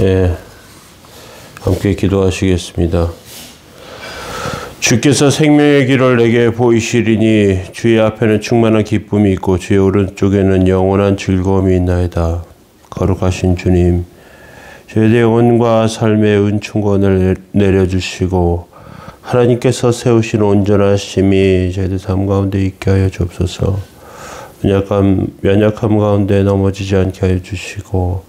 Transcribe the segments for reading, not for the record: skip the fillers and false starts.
예, 함께 기도하시겠습니다. 주께서 생명의 길을 내게 보이시리니 주의 앞에는 충만한 기쁨이 있고 주의 오른쪽에는 영원한 즐거움이 있나이다. 거룩하신 주님, 저희의 영혼과 삶의 은총권을 내려주시고 하나님께서 세우신 온전하심이 저희들 삶 가운데 있게 하여 주옵소서. 연약함 가운데 넘어지지 않게 하여 주시고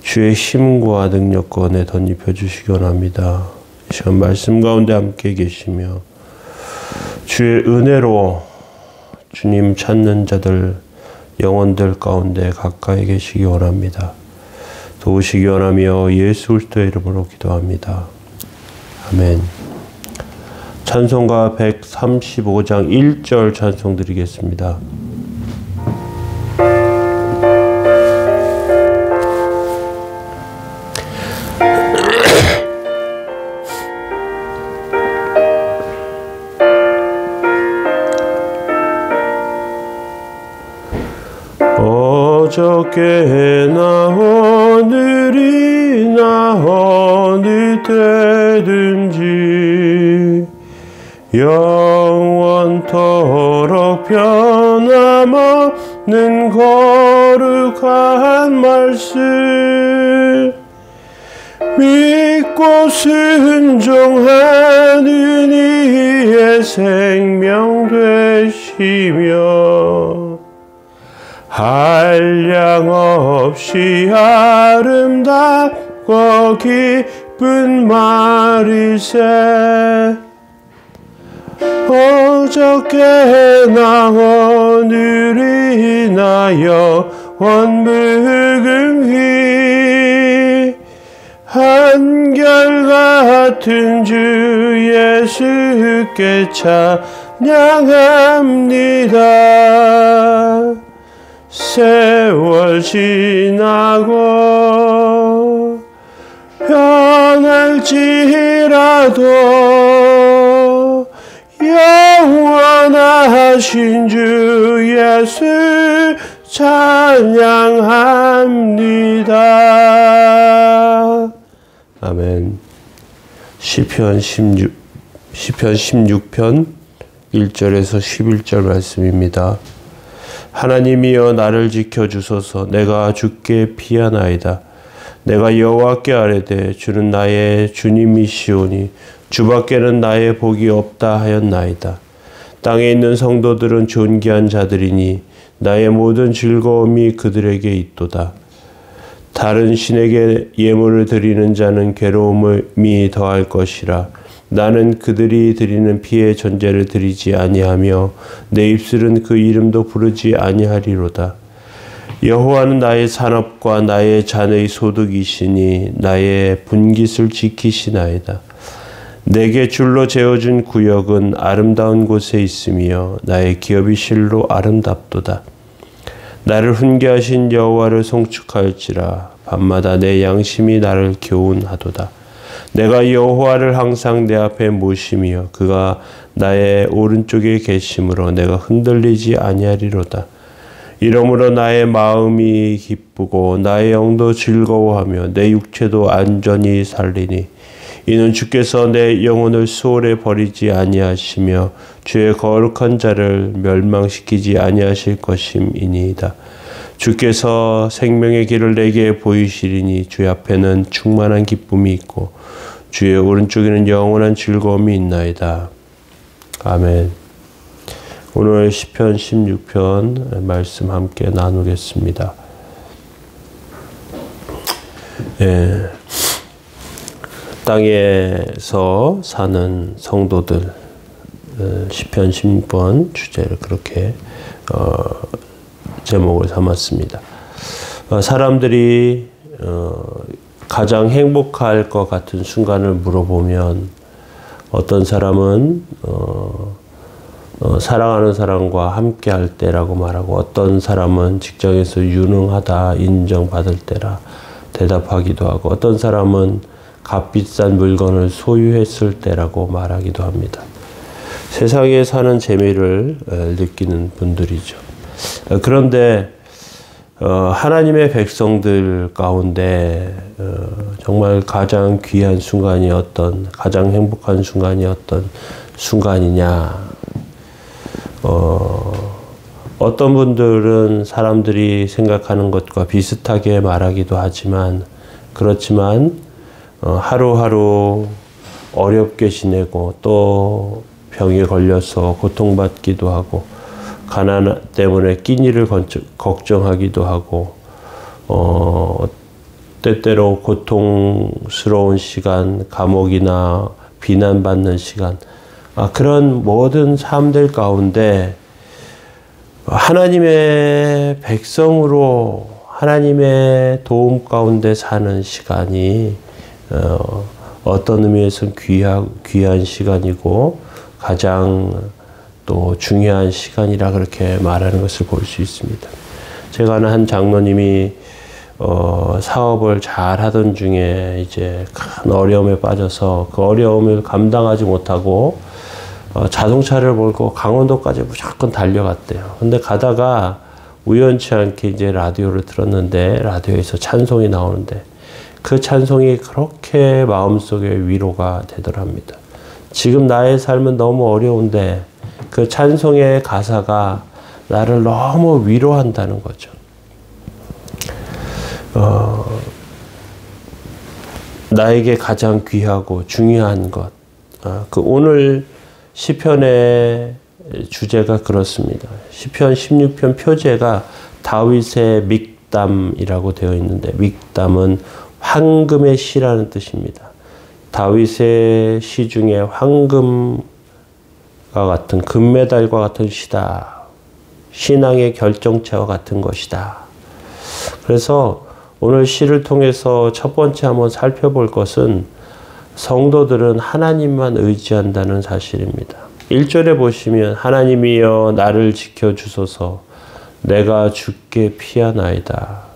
주의 힘과 능력과 은혜 덧입혀 주시기 원합니다. 이 시간 말씀 가운데 함께 계시며 주의 은혜로 주님 찾는 자들, 영혼들 가운데 가까이 계시기 원합니다. 도우시기 원하며 예수 그리스도의 이름으로 기도합니다. 아멘. 찬송가 135장 1절 찬송 드리겠습니다. 어저께나 오늘이나 어느 때든지 영원토록 변함없는 거룩한 말씀 믿고 순종하는 이의 생명 되시며 한량없이 아름답고 기쁜 말이세 어저께나 오늘이나 영원무궁히 한결같은 주 예수께 찬양합니다. 세월 지나고 변할지라도 영원하신 주 예수 찬양합니다. 아멘. 시편 16편 1절에서 11절 말씀입니다. 하나님이여 나를 지켜주소서. 내가 주께 피하나이다. 내가 여호와께 아뢰되 주는 나의 주님이시오니 주밖에는 나의 복이 없다 하였나이다. 땅에 있는 성도들은 존귀한 자들이니 나의 모든 즐거움이 그들에게 있도다. 다른 신에게 예물을 드리는 자는 괴로움이 더할 것이라. 나는 그들이 드리는 피의 전제를 드리지 아니하며 내 입술은 그 이름도 부르지 아니하리로다. 여호와는 나의 산업과 나의 잔의 소득이시니 나의 분깃을 지키시나이다. 내게 줄로 재어준 구역은 아름다운 곳에 있으며 나의 기업이 실로 아름답도다. 나를 훈계하신 여호와를 송축할지라. 밤마다 내 양심이 나를 교훈하도다. 내가 여호와를 항상 내 앞에 모시며 그가 나의 오른쪽에 계심으로 내가 흔들리지 아니하리로다. 이러므로 나의 마음이 기쁘고 나의 영도 즐거워하며 내 육체도 안전히 살리니 이는 주께서 내 영혼을 수월에 버리지 아니하시며 주의 거룩한 자를 멸망시키지 아니하실 것임이니이다. 주께서 생명의 길을 내게 보이시리니 주의 앞에는 충만한 기쁨이 있고 주의 오른쪽에는 영원한 즐거움이 있나이다. 아멘. 오늘 시편 16편 말씀 함께 나누겠습니다. 땅에서 사는 성도들 시편 16번 주제를 그렇게 제목을 삼았습니다. 사람들이 가장 행복할 것 같은 순간을 물어보면 어떤 사람은 사랑하는 사람과 함께 할 때라고 말하고 어떤 사람은 직장에서 유능하다 인정받을 때라 대답하기도 하고 어떤 사람은 값비싼 물건을 소유했을 때라고 말하기도 합니다. 세상에 사는 재미를 느끼는 분들이죠. 그런데 하나님의 백성들 가운데 정말 가장 귀한 순간이었던, 가장 행복한 순간이었던 순간이냐. 어떤 분들은 사람들이 생각하는 것과 비슷하게 말하기도 하지만, 그렇지만 하루하루 어렵게 지내고 또 병에 걸려서 고통받기도 하고 가난 때문에 끼니를 걱정하기도 하고 때때로 고통스러운 시간, 감옥이나 비난받는 시간, 그런 모든 삶들 가운데 하나님의 백성으로 하나님의 도움 가운데 사는 시간이 어떤 의미에서는 귀한 시간이고 가장 또 중요한 시간이라 그렇게 말하는 것을 볼 수 있습니다. 제가 아는 한 장로님이 사업을 잘 하던 중에 이제 큰 어려움에 빠져서 그 어려움을 감당하지 못하고 자동차를 몰고 강원도까지 무조건 달려갔대요. 근데 가다가 우연치 않게 이제 라디오를 들었는데 라디오에서 찬송이 나오는데 그 찬송이 그렇게 마음속에 위로가 되더랍니다. 지금 나의 삶은 너무 어려운데 그 찬송의 가사가 나를 너무 위로한다는 거죠. 나에게 가장 귀하고 중요한 것. 그 오늘 시편의 주제가 그렇습니다. 시편 16편 표제가 다윗의 믹담이라고 되어 있는데 믹담은 황금의 시라는 뜻입니다. 다윗의 시 중에 황금과 같은 금메달과 같은 시다. 신앙의 결정체와 같은 것이다. 그래서 오늘 시를 통해서 첫 번째 한번 살펴볼 것은 성도들은 하나님만 의지한다는 사실입니다. 1절에 보시면 하나님이여 나를 지켜주소서 내가 주께 피하나이다.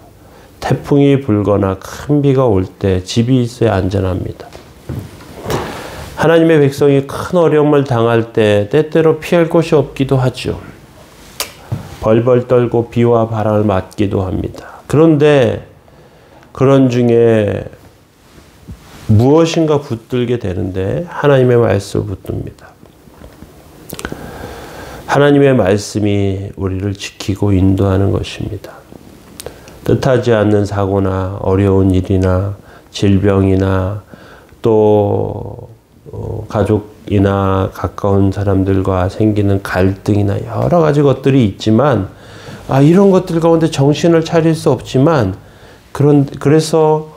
태풍이 불거나 큰 비가 올 때 집이 있어야 안전합니다. 하나님의 백성이 큰 어려움을 당할 때 때때로 피할 곳이 없기도 하죠. 벌벌 떨고 비와 바람을 맞기도 합니다. 그런데 그런 중에 무엇인가 붙들게 되는데 하나님의 말씀을 붙듭니다. 하나님의 말씀이 우리를 지키고 인도하는 것입니다. 뜻하지 않는 사고나 어려운 일이나 질병이나 또 가족이나 가까운 사람들과 생기는 갈등이나 여러 가지 것들이 있지만 이런 것들 가운데 정신을 차릴 수 없지만 그래서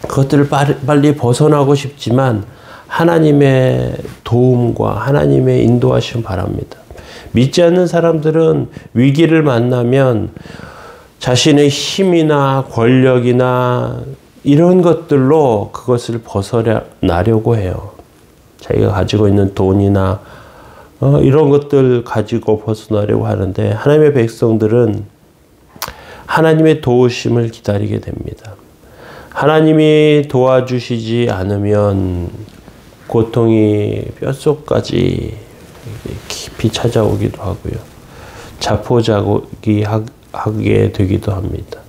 그것들을 빨리 벗어나고 싶지만 하나님의 도움과 하나님의 인도하심 바랍니다. 믿지 않는 사람들은 위기를 만나면 자신의 힘이나 권력이나 이런 것들로 그것을 벗어나려고 해요. 자기가 가지고 있는 돈이나 이런 것들 가지고 벗어나려고 하는데 하나님의 백성들은 하나님의 도우심을 기다리게 됩니다. 하나님이 도와주시지 않으면 고통이 뼛속까지 깊이 찾아오기도 하고요. 자포자기하게 되기도 합니다.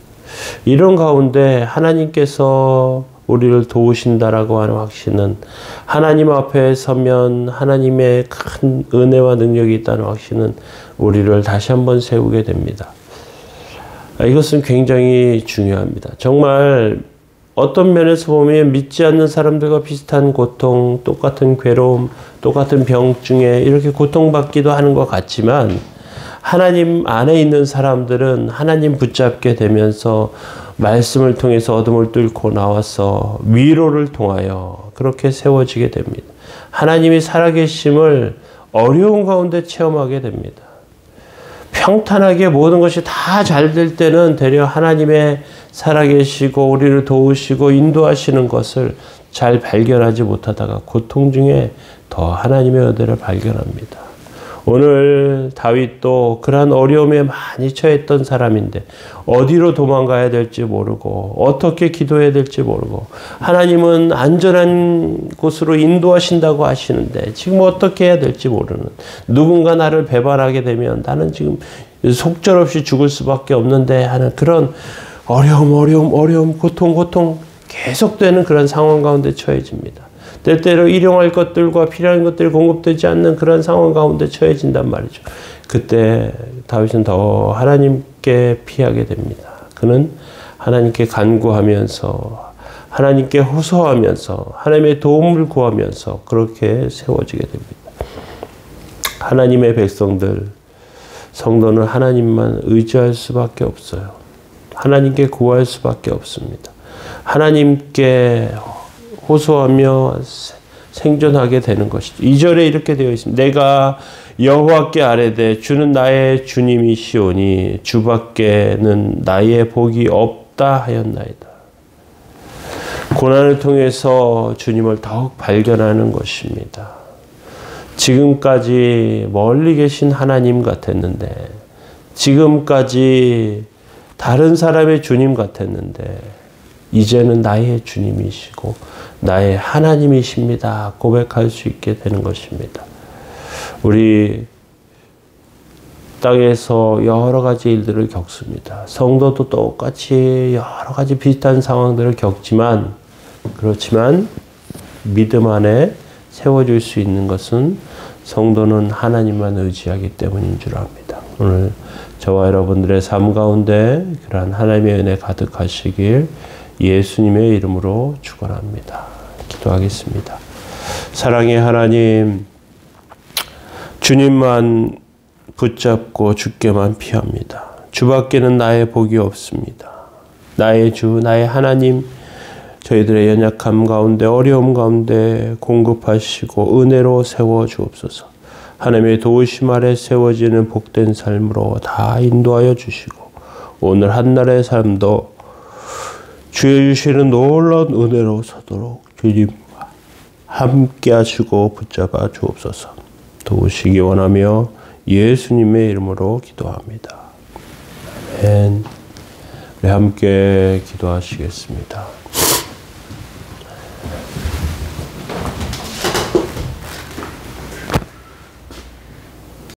이런 가운데 하나님께서 우리를 도우신다라고 하는 확신은 하나님 앞에 서면 하나님의 큰 은혜와 능력이 있다는 확신은 우리를 다시 한번 세우게 됩니다. 이것은 굉장히 중요합니다. 정말 어떤 면에서 보면 믿지 않는 사람들과 비슷한 고통, 똑같은 괴로움, 똑같은 병증에 이렇게 고통받기도 하는 것 같지만 하나님 안에 있는 사람들은 하나님 붙잡게 되면서 말씀을 통해서 어둠을 뚫고 나와서 위로를 통하여 그렇게 세워지게 됩니다. 하나님이 살아계심을 어려운 가운데 체험하게 됩니다. 평탄하게 모든 것이 다 잘 될 때는 되려 하나님의 살아계시고 우리를 도우시고 인도하시는 것을 잘 발견하지 못하다가 고통 중에 더 하나님의 은혜를 발견합니다. 오늘 다윗도 그러한 어려움에 많이 처했던 사람인데 어디로 도망가야 될지 모르고 어떻게 기도해야 될지 모르고 하나님은 안전한 곳으로 인도하신다고 하시는데 지금 어떻게 해야 될지 모르는, 누군가 나를 배반하게 되면 나는 지금 속절없이 죽을 수밖에 없는데 하는 그런 어려움, 고통 계속되는 그런 상황 가운데 처해집니다. 때때로 일용할 것들과 필요한 것들이 공급되지 않는 그런 상황 가운데 처해진단 말이죠. 그때 다윗은 더 하나님께 피하게 됩니다. 그는 하나님께 간구하면서 하나님께 호소하면서 하나님의 도움을 구하면서 그렇게 세워지게 됩니다. 하나님의 백성들, 성도는 하나님만 의지할 수밖에 없어요. 하나님께 구할 수밖에 없습니다. 하나님께 호소하며 생존하게 되는 것이죠. 2절에 이렇게 되어 있습니다. 내가 여호와께 아뢰되 주는 나의 주님이시오니 주밖에는 나의 복이 없다 하였나이다. 고난을 통해서 주님을 더욱 발견하는 것입니다. 지금까지 멀리 계신 하나님 같았는데, 지금까지 다른 사람의 주님 같았는데 이제는 나의 주님이시고 나의 하나님이십니다 고백할 수 있게 되는 것입니다. 우리 땅에서 여러 가지 일들을 겪습니다. 성도도 똑같이 여러 가지 비슷한 상황들을 겪지만, 그렇지만 믿음 안에 세워질 수 있는 것은 성도는 하나님만 의지하기 때문인 줄 압니다. 오늘 저와 여러분들의 삶 가운데 그러한 하나님의 은혜 가득하시길 예수님의 이름으로 축원합니다. 기도하겠습니다. 사랑의 하나님, 주님만 붙잡고 주께만 피합니다. 주밖에는 나의 복이 없습니다. 나의 주, 나의 하나님, 저희들의 연약함 가운데 어려움 가운데 공급하시고 은혜로 세워주옵소서. 하나님의 도우심 아래 세워지는 복된 삶으로 다 인도하여 주시고 오늘 한날의 삶도 주의 주시는 놀라운 은혜로 서도록 주님과 함께 하시고 붙잡아 주옵소서. 도우시기 원하며 예수님의 이름으로 기도합니다. 아멘. 우리 함께 기도하시겠습니다.